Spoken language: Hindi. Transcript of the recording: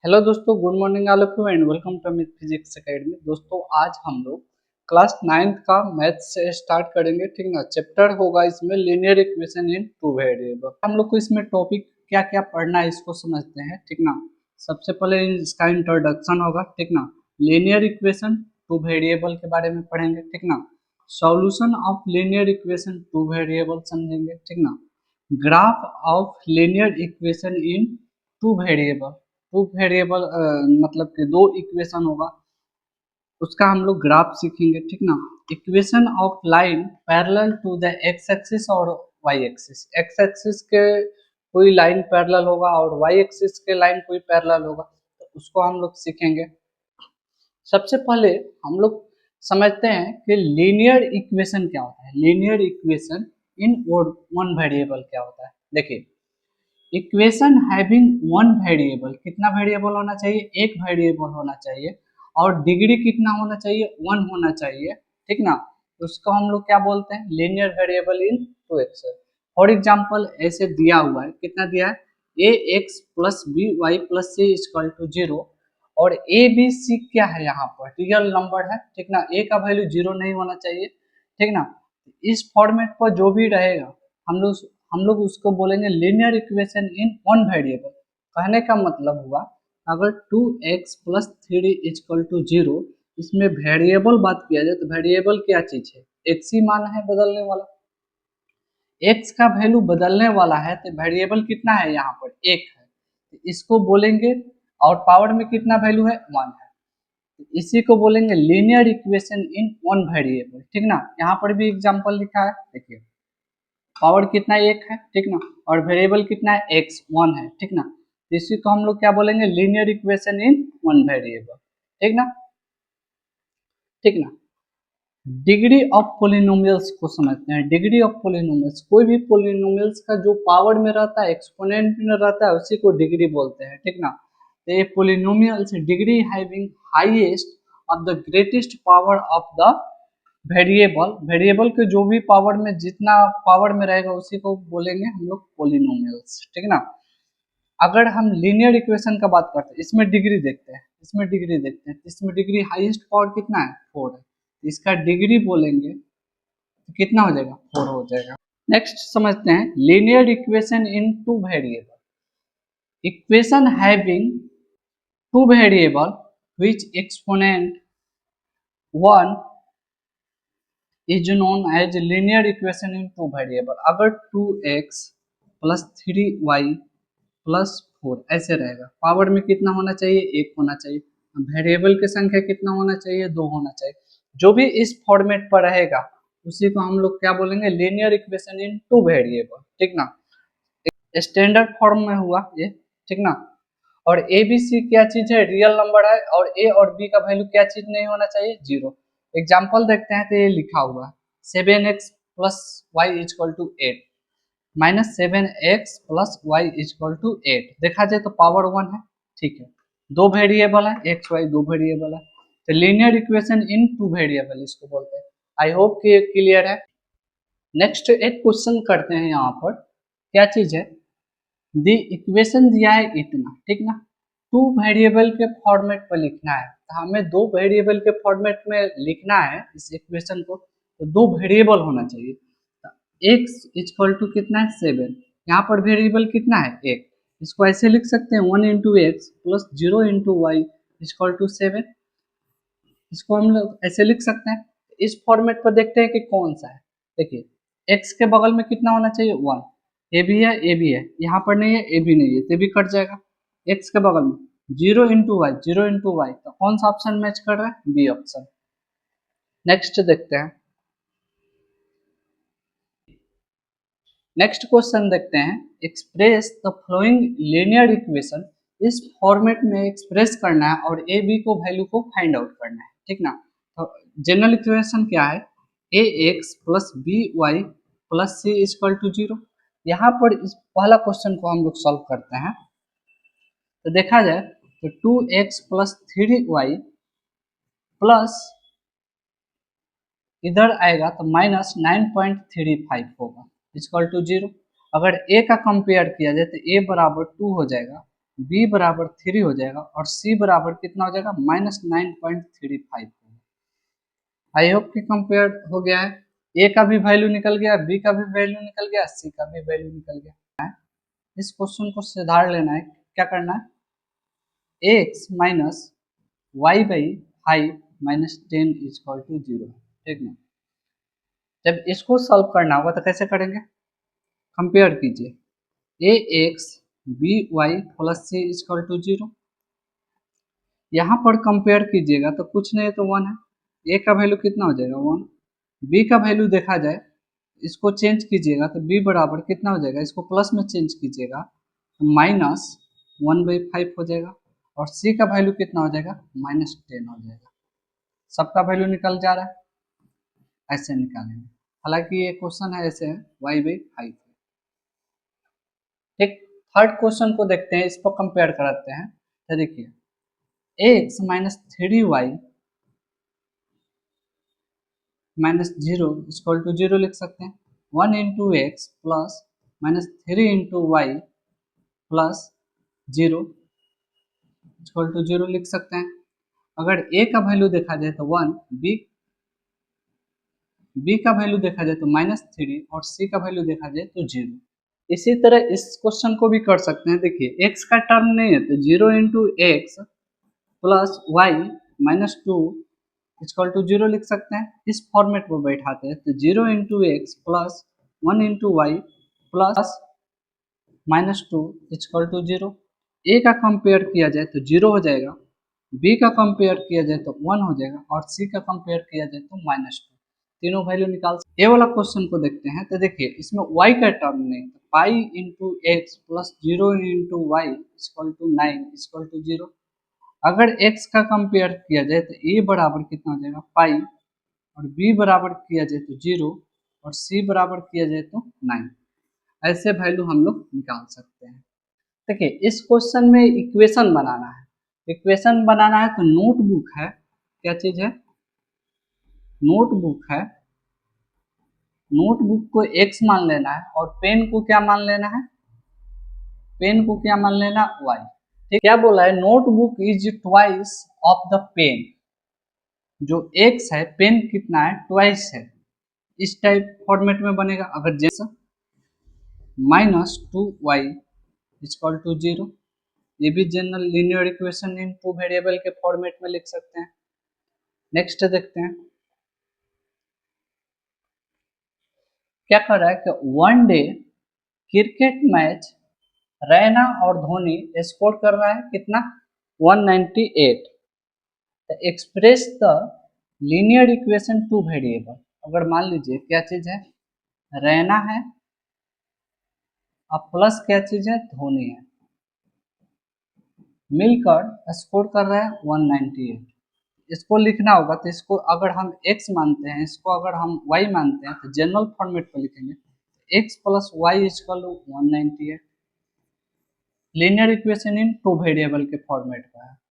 हेलो दोस्तों, good morning all of you and welcome to Amit physics academy. दोस्तों आज हम लोग क्लास 9th का मैथ्स से स्टार्ट करेंगे, ठीक ना। चैप्टर होगा इसमें linear equation in two variable. हम लोग को इसमें टॉपिक क्या क्या पढ़ना है इसको समझते हैं, ठीक ना। सबसे पहले इसका इंट्रोडक्शन होगा, ठीक ना। लीनियर इक्वेशन टू वेरिएबल के बारे में पढ़ेंगे, ठीक ना। Solution of linear equation two variable समझेंगे, ठीक ना। Graph of linear equation in two variable. Two variable मतलब कि दो इक्वेशन होगा, उसका हम लोग ग्राफ सीखेंगे, ठीक ना। Equation of line parallel to the x axis और वाई एक्सिस। एक्स एक्सिस के कोई लाइन पैरेलल होगा और वाई एक्सिस के लाइन कोई पैरेलल होगा, तो उसको हम लोग सीखेंगे। सबसे पहले हम लोग समझते हैं कि लीनियर इक्वेशन क्या होता है। Linear equation in one variable क्या होता है। देखिए, इक्वेशन हैविंग वन वेरिएबल, कितना वेरिएबल होना चाहिए? एक वेरिएबल होना चाहिए और डिग्री कितना होना चाहिए? वन होना चाहिए, ठीक ना। उसको हम लोग क्या बोलते हैं? Linear variable in two x. For example ऐसे दिया हुआ है, कितना दिया है? A x plus b Y plus c equal to 0 और ए बी सी क्या है? यहाँ पर रियल नंबर है, ठीक ना। ए का वैल्यू 0 नहीं होना चाहिए, ठीक ना। इस फॉर्मेट पर जो भी रहेगा हम लोग उसको बोलेंगे linear equation in one variable. कहने का मतलब हुआ, अगर 2x प्लस 3 इक्वल टू 0, इसमें वेरिएबल बात किया जाए तो वेरिएबल क्या चीज है? एक्स ही मान है बदलने वाला। एक्स का वैल्यू बदलने वाला है तो वेरिएबल कितना है? यहाँ पर एक है, तो इसको बोलेंगे। और पावर में कितना वैल्यू है? 1 है, तो इसी को बोलेंगे linear equation in one variable, ठीक ना। यहाँ पर भी एग्जांपल लिखा है, देखिए पावर कितना? एक है, ठीक ना। और वेरिएबल कितना है? एक्स 1 है, ठीक ना। तो इसी को हम लोग क्या बोलेंगे? Linear equation in one variable, ठीक ना, ठीक ना। डिग्री ऑफ पोलिनोमियल्स को समझते हैं। डिग्री ऑफ पोलिनोमियल्स, कोई भी पोलिनोमियल्स का जो पावर में रहता है, एक्सपोनेंट में रहता है, उसी को डिग्री बोलते हैं, ठीक ना। तो ये polynomials degree having highest of the greatest power of the variable. Variable के जो भी पावर में जितना पावर में रहेगा उसी को बोलेंगे हम लोग पोलिनोमियल्स, ठीक ना। अगर हम लीनियर इक्वेशन का बात करते हैं, इसमें डिग्री देखते हैं, इसमें डिग्री हाईएस्ट पावर कितना है? 4 है, इसका डिग्री बोलेंगे तो कितना हो जाएगा? 4 हो जाएगा। नेक्स्ट समझते हैं linear equation in two variable. Equation having two variable which exponent 1 is known as linear equation in two variable. अगर 2x प्लस 3y प्लस 4 ऐसे रहेगा, पावर में कितना होना चाहिए? 1 होना चाहिए। वेरिएबल की संख्या कितना होना चाहिए? 2 होना चाहिए। जो भी इस फॉर्मेट पर रहेगा उसी को हम लोग क्या बोलेंगे? Linear equation in two variable, ठीक ना। स्टैंडर्ड फॉर्म में हुआ ये, ठीक ना। और ए बी सी क्या चीज है? रियल नंबर है। और ए और बी का वैल्यू क्या चीज नहीं होना चाहिए? 0। एग्जाम्पल देखते हैं तो ये लिखा हुआ है 7x plus y equal to 8 minus 7x plus y equal to 8। देखा जाए तो पावर 1 है, ठीक है। दो वेरिएबल है, एक्स वाई दो वेरिएबल है, तो linear equation in two variable इसको बोलते हैं। आई होप कि क्लियर है। नेक्स्ट एक क्वेश्चन करते हैं, यहाँ पर क्या चीज है? दी इक्वेशन दिया है इतना, ठीक ना। टू वेरिएबल के फॉर्मेट पर लिखना है, तो हमें दो वेरिएबल के फॉर्मेट में लिखना है इस इक्वेशन को, तो दो वेरिएबल होना चाहिए। एक्स इक्वल टू कितना है? 7। यहाँ पर वेरिएबल कितना है? एक। इसको ऐसे लिख सकते हैं 1 into x plus 0 into y equal to 7। इसको हम लोग ऐसे लिख सकते हैं। इस फॉर्मेट पर देखते हैं कि कौन सा है। देखिए एक्स के बगल में कितना होना चाहिए? 1। ए भी है, ए भी है, यहाँ पर नहीं है, ए भी नहीं है, तो भी कट जाएगा। एक्स के बगल में 0 इंटू वाई, 0 इंटू वाई, तो कौन सा ऑप्शन मैच कर रहा है? B option. नेक्स्ट देखते हैं, नेक्स्ट क्वेश्चन देखते हैं। Express the flowing linear equation. इस फॉर्मेट में एक्सप्रेस करना है और ए बी को वैल्यू को फाइंड आउट करना है, ठीक ना। तो जनरल इक्वेशन क्या है? A x plus b Y plus c equal to 0। यहाँ पर इस पहला क्वेश्चन को हम लोग सॉल्व करते हैं, तो देखा जाए तो 2x प्लस 3y प्लस इधर आएगा तो माइनस 9.35 होगा इक्वल टू 0। अगर a का कंपेयर किया जाए तो a बराबर 2 हो जाएगा बी बराबर 3 हो जाएगा और सी बराबर कितना हो जाएगा -9.35। आई होप कि कंपेयर हो गया है। ए का भी वैल्यू निकल गया, बी का भी वैल्यू निकल गया, सी का भी वैल्यू निकल गया। इस क्वेश्चन को सुधार लेना है। क्या करना है, x minus y by 5 minus 10 is equal to 0। ठीक ना। जब इसको सॉल्व करना होगा तो कैसे करेंगे, कंपेयर कीजिए A X B Y plus C is equal to 0। यहाँ पर कंपेयर कीजिएगा तो कुछ नहीं तो 1 है। ए का वैल्यू कितना हो जाएगा 1। बी का वैल्यू देखा जाए, इसको चेंज कीजिएगा तो बी बराबर कितना हो जाएगा, इसको प्लस में चेंज कीजिएगा तो -1/5 हो जाएगा और सी का वैल्यू कितना हो जाएगा -10 हो जाएगा। सबका वैल्यू निकल जा रहा है, ऐसे निकालेंगे। हालांकि ये क्वेश्चन है ऐसे है y/5। ठीक, थर्ड क्वेश्चन को देखते हैं, इस पर कंपेयर कराते हैं। तो देखिए x minus 3y -0 equal to 0 लिख सकते हैं। 1 into x plus -3 into y plus 0 equal to 0 लिख सकते हैं। अगर a का वैल्यू देखा जाए तो 1, b का वैल्यू देखा जाए तो -3 और c का वैल्यू देखा जाए तो 0। इसी तरह इस क्वेश्चन को भी कर सकते हैं। देखिए x का टर्म नहीं है तो 0 into x plus y -2 equal to 0 लिख सकते हैं। इस फॉर्मेट को बैठाते हैं तो 0 into x plus 1 into y plus -2 equal to 0। A का कंपेयर किया जाए तो 0 हो जाएगा, बी का कंपेयर किया जाए तो 1 हो जाएगा और सी का कंपेयर किया जाए तो -2। तीनों वैल्यू निकाल। ए वाला क्वेश्चन को देखते हैं तो देखिए इसमें y का टर्म नहीं, तो pi into x plus 0 into y equal to 9 equal to 0। अगर x का कंपेयर किया जाए तो a बराबर कितना हो जाएगा पाई और b बराबर किया जाए तो 0 और c बराबर किया जाए तो 9। ऐसे वैल्यू हम लोग निकाल सकते हैं। देखिए इस क्वेश्चन में इक्वेशन बनाना है। इक्वेशन बनाना है तो नोटबुक है, क्या चीज है, नोटबुक है। नोटबुक को x मान लेना है और पेन को क्या मान लेना है, पेन को क्या मान लेना y। ठीक, क्या बोला है, notebook is twice of the pen. जो x है, पेन कितना है, ट्वाइस है। इस टाइप फॉर्मेट में बनेगा। अगर जैसा -2y इक्वल टू 0, ये भी general linear equation in two variable के फॉर्मेट में लिख सकते हैं। नेक्स्ट देखते हैं क्या कर रहा है कि one day cricket match Raina और धोनी स्कोर कर रहा है कितना 198। Express the linear equation two variable. अगर मान लीजिए क्या चीज है, रैना है अब प्लस क्या चीज है, धोनी है, मिलकर स्कोर कर रहा है 198। इसको लिखना होगा तो इसको अगर हम x मानते हैं, इसको अगर हम y मानते हैं तो जनरल फॉर्मेट पर लिखेंगे x plus y equal to 198। Linear equation in two variable के फॉर्मेट का है।